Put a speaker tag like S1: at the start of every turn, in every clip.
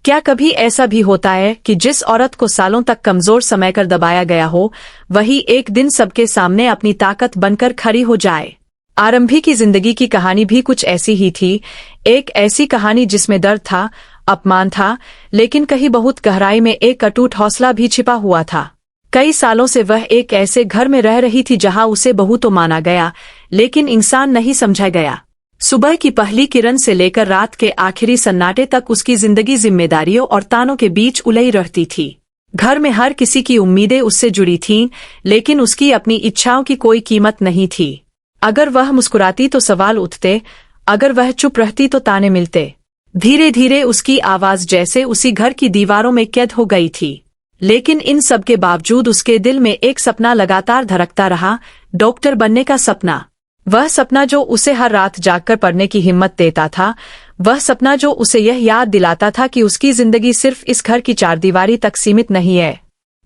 S1: क्या कभी ऐसा भी होता है कि जिस औरत को सालों तक कमजोर समझकर दबाया गया हो, वही एक दिन सबके सामने अपनी ताकत बनकर खड़ी हो जाए? आरंभी की जिंदगी की कहानी भी कुछ ऐसी ही थी। एक ऐसी कहानी जिसमें दर्द था, अपमान था, लेकिन कहीं बहुत गहराई में एक अटूट हौसला भी छिपा हुआ था। कई सालों से वह एक ऐसे घर में रह रही थी जहां उसे बहू तो माना गया, लेकिन इंसान नहीं समझा गया। सुबह की पहली किरण से लेकर रात के आखिरी सन्नाटे तक उसकी जिंदगी जिम्मेदारियों और तानों के बीच उलझी रहती थी। घर में हर किसी की उम्मीदें उससे जुड़ी थीं, लेकिन उसकी अपनी इच्छाओं की कोई कीमत नहीं थी। अगर वह मुस्कुराती तो सवाल उठते, अगर वह चुप रहती तो ताने मिलते। धीरे धीरे उसकी आवाज जैसे उसी घर की दीवारों में कैद हो गई थी। लेकिन इन सब के बावजूद उसके दिल में एक सपना लगातार धड़कता रहा, डॉक्टर बनने का सपना। वह सपना जो उसे हर रात जागकर पढ़ने की हिम्मत देता था, वह सपना जो उसे यह याद दिलाता था कि उसकी जिंदगी सिर्फ इस घर की चारदीवारी तक सीमित नहीं है।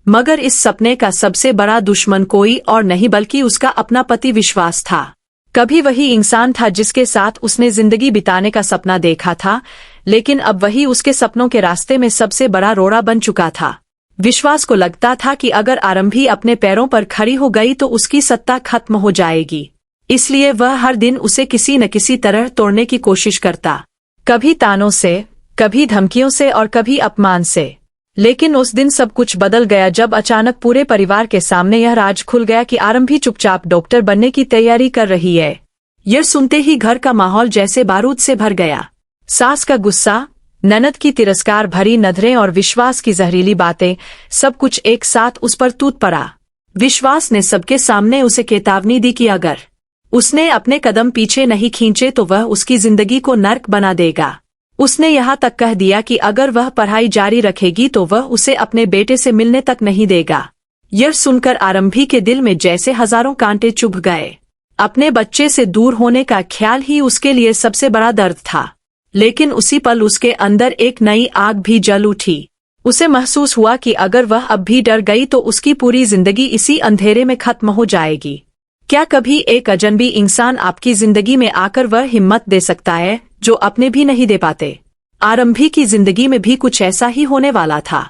S1: मगर इस सपने का सबसे बड़ा दुश्मन कोई और नहीं बल्कि उसका अपना पति विश्वास था। कभी वही इंसान था जिसके साथ उसने जिंदगी बिताने का सपना देखा था, लेकिन अब वही उसके सपनों के रास्ते में सबसे बड़ा रोड़ा बन चुका था। विश्वास को लगता था कि अगर आरंभी अपने पैरों पर खड़ी हो गई तो उसकी सत्ता खत्म हो जाएगी। इसलिए वह हर दिन उसे किसी न किसी तरह तोड़ने की कोशिश करता, कभी तानों से, कभी धमकियों से और कभी अपमान से। लेकिन उस दिन सब कुछ बदल गया जब अचानक पूरे परिवार के सामने यह राज खुल गया कि आरंभी चुपचाप डॉक्टर बनने की तैयारी कर रही है। यह सुनते ही घर का माहौल जैसे बारूद से भर गया। सास का गुस्सा, ननद की तिरस्कार भरी नजरें और विश्वास की जहरीली बातें, सब कुछ एक साथ उस पर टूट पड़ा। विश्वास ने सबके सामने उसे चेतावनी दी कि अगर उसने अपने कदम पीछे नहीं खींचे तो वह उसकी जिंदगी को नर्क बना देगा। उसने यहाँ तक कह दिया कि अगर वह पढ़ाई जारी रखेगी तो वह उसे अपने बेटे से मिलने तक नहीं देगा। यह सुनकर आरंभी के दिल में जैसे हजारों कांटे चुभ गए। अपने बच्चे से दूर होने का ख्याल ही उसके लिए सबसे बड़ा दर्द था। लेकिन उसी पल उसके अंदर एक नई आग भी जल उठी। उसे महसूस हुआ कि अगर वह अब भी डर गई तो उसकी पूरी जिंदगी इसी अंधेरे में खत्म हो जाएगी। क्या कभी एक अजनबी इंसान आपकी जिंदगी में आकर वह हिम्मत दे सकता है जो अपने भी नहीं दे पाते? आरंभी की जिंदगी में भी कुछ ऐसा ही होने वाला था।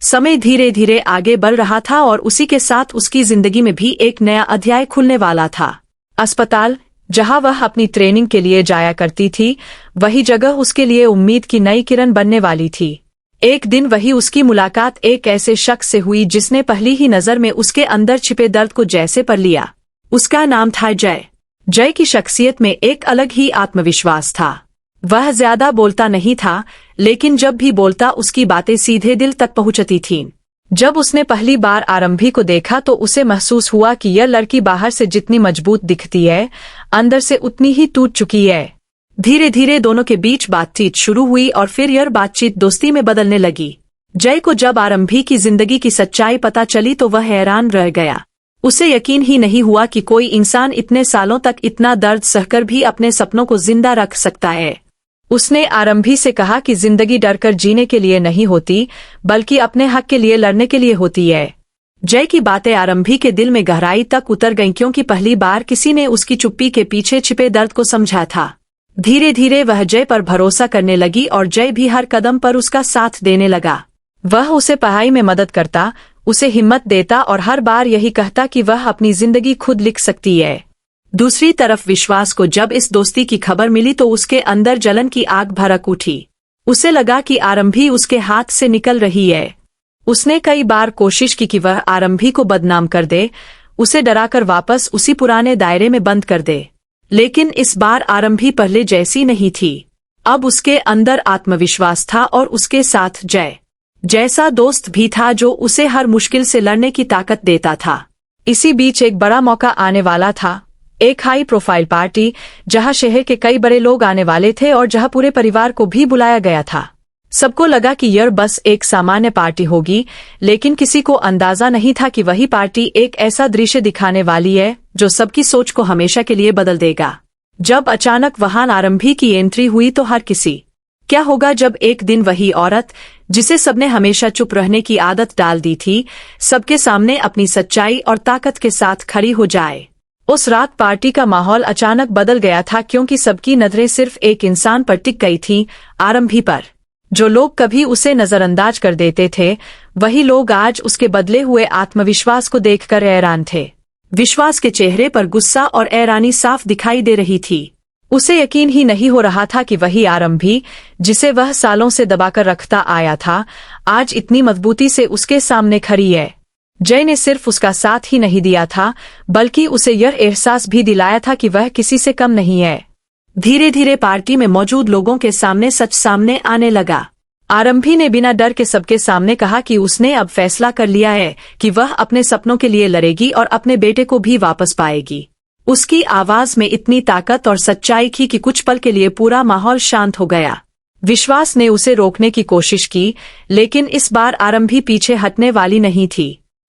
S1: समय धीरे धीरे आगे बढ़ रहा था और उसी के साथ उसकी जिंदगी में भी एक नया अध्याय खुलने वाला था। अस्पताल, जहां वह अपनी ट्रेनिंग के लिए जाया करती थी, वही जगह उसके लिए उम्मीद की नई किरण बनने वाली थी। एक दिन वही उसकी मुलाकात एक ऐसे शख्स से हुई जिसने पहली ही नजर में उसके अंदर छिपे दर्द को जैसे पढ़ लिया। उसका नाम था जय। जय की शख्सियत में एक अलग ही आत्मविश्वास था। वह ज्यादा बोलता नहीं था, लेकिन जब भी बोलता उसकी बातें सीधे दिल तक पहुंचती थीं। जब उसने पहली बार आरंभी को देखा तो उसे महसूस हुआ कि यह लड़की बाहर से जितनी मजबूत दिखती है, अंदर से उतनी ही टूट चुकी है। धीरे धीरे दोनों के बीच बातचीत शुरू हुई और फिर यह बातचीत दोस्ती में बदलने लगी। जय को जब आरंभी की जिंदगी की सच्चाई पता चली तो वह हैरान रह गया। उसे यकीन ही नहीं हुआ कि कोई इंसान इतने सालों तक इतना दर्द सहकर भी अपने सपनों को जिंदा रख सकता है। उसने आरंभी से कहा कि जिंदगी डरकर जीने के लिए नहीं होती, बल्कि अपने हक के लिए लड़ने के लिए होती है। जय की बातें आरंभी के दिल में गहराई तक उतर गईं क्योंकि पहली बार किसी ने उसकी चुप्पी के पीछे छिपे दर्द को समझा था। धीरे धीरे वह जय पर भरोसा करने लगी और जय भी हर कदम पर उसका साथ देने लगा। वह उसे पढ़ाई में मदद करता, उसे हिम्मत देता और हर बार यही कहता कि वह अपनी जिंदगी खुद लिख सकती है। दूसरी तरफ विश्वास को जब इस दोस्ती की खबर मिली तो उसके अंदर जलन की आग भड़क उठी। उसे लगा कि आरंभी उसके हाथ से निकल रही है। उसने कई बार कोशिश की कि वह आरंभी को बदनाम कर दे, उसे डराकर वापस उसी पुराने दायरे में बंद कर दे। लेकिन इस बार आरंभी पहले जैसी नहीं थी। अब उसके अंदर आत्मविश्वास था और उसके साथ जय जैसा दोस्त भी था जो उसे हर मुश्किल से लड़ने की ताकत देता था। इसी बीच एक बड़ा मौका आने वाला था। एक हाई प्रोफाइल पार्टी, जहां शहर के कई बड़े लोग आने वाले थे और जहां पूरे परिवार को भी बुलाया गया था। सबको लगा कि यह बस एक सामान्य पार्टी होगी, लेकिन किसी को अंदाजा नहीं था कि वही पार्टी एक ऐसा दृश्य दिखाने वाली है जो सबकी सोच को हमेशा के लिए बदल देगा। जब अचानक वहां आरंभी की एंट्री हुई तो हर किसी क्या होगा जब एक दिन वही औरत जिसे सबने हमेशा चुप रहने की आदत डाल दी थी, सबके सामने अपनी सच्चाई और ताकत के साथ खड़ी हो जाए। उस रात पार्टी का माहौल अचानक बदल गया था क्योंकि सबकी नजरें सिर्फ एक इंसान पर टिक गई थीं, आरंभी पर। जो लोग कभी उसे नजरअंदाज कर देते थे, वही लोग आज उसके बदले हुए आत्मविश्वास को देखकर हैरान थे। विश्वास के चेहरे पर गुस्सा और हैरानी साफ दिखाई दे रही थी। उसे यकीन ही नहीं हो रहा था कि वही आरंभी, जिसे वह सालों से दबाकर रखता आया था, आज इतनी मजबूती से उसके सामने खड़ी है। जय ने सिर्फ उसका साथ ही नहीं दिया था, बल्कि उसे यह एहसास भी दिलाया था कि वह किसी से कम नहीं है। धीरे धीरे पार्टी में मौजूद लोगों के सामने सच सामने आने लगा। आरंभी ने बिना डर के सबके सामने कहा कि उसने अब फैसला कर लिया है कि वह अपने सपनों के लिए लड़ेगी और अपने बेटे को भी वापस पाएगी। उसकी आवाज में इतनी ताकत और सच्चाई थी कि कुछ पल के लिए पूरा माहौल शांत हो गया। विश्वास ने उसे रोकने की कोशिश की, लेकिन इस बार आरंभी पीछे हटने वाली नहीं थी।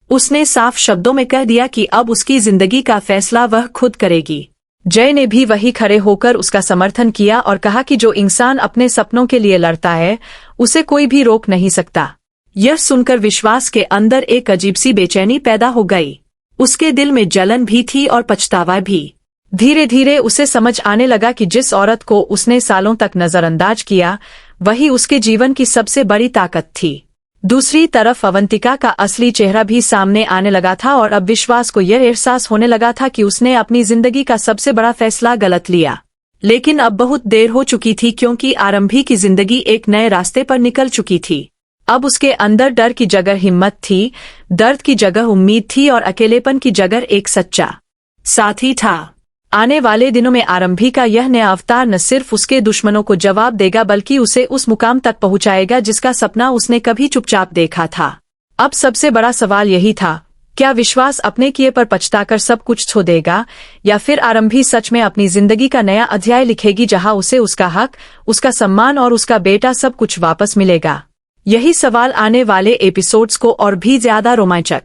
S1: उसने साफ शब्दों में कह दिया कि अब उसकी जिंदगी का फैसला वह खुद करेगी। जय ने भी वही खड़े होकर उसका समर्थन किया और कहा कि जो इंसान अपने सपनों के लिए लड़ता है, उसे कोई भी रोक नहीं सकता। यह सुनकर विश्वास के अंदर एक अजीब सी बेचैनी पैदा हो गई। उसके दिल में जलन भी थी और पछतावा भी। धीरे धीरे उसे समझ आने लगा कि जिस औरत को उसने सालों तक नजरअंदाज किया, वही उसके जीवन की सबसे बड़ी ताकत थी। दूसरी तरफ अवंतिका का असली चेहरा भी सामने आने लगा था और अब विश्वास को यह एहसास होने लगा था कि उसने अपनी जिंदगी का सबसे बड़ा फैसला गलत लिया। लेकिन अब बहुत देर हो चुकी थी, क्योंकि आरंभी की जिंदगी एक नए रास्ते पर निकल चुकी थी। अब उसके अंदर डर की जगह हिम्मत थी, दर्द की जगह उम्मीद थी और अकेलेपन की जगह एक सच्चा साथी था। आने वाले दिनों में आरंभी का यह नया अवतार न सिर्फ उसके दुश्मनों को जवाब देगा, बल्कि उसे उस मुकाम तक पहुंचाएगा जिसका सपना उसने कभी चुपचाप देखा था। अब सबसे बड़ा सवाल यही था, क्या विश्वास अपने किए पर पछताकर सब कुछ खो देगा, या फिर आरंभी सच में अपनी जिंदगी का नया अध्याय लिखेगी जहां उसे उसका हक, उसका सम्मान और उसका बेटा सब कुछ वापस मिलेगा। यही सवाल आने वाले एपिसोड्स को और भी ज्यादा रोमांचक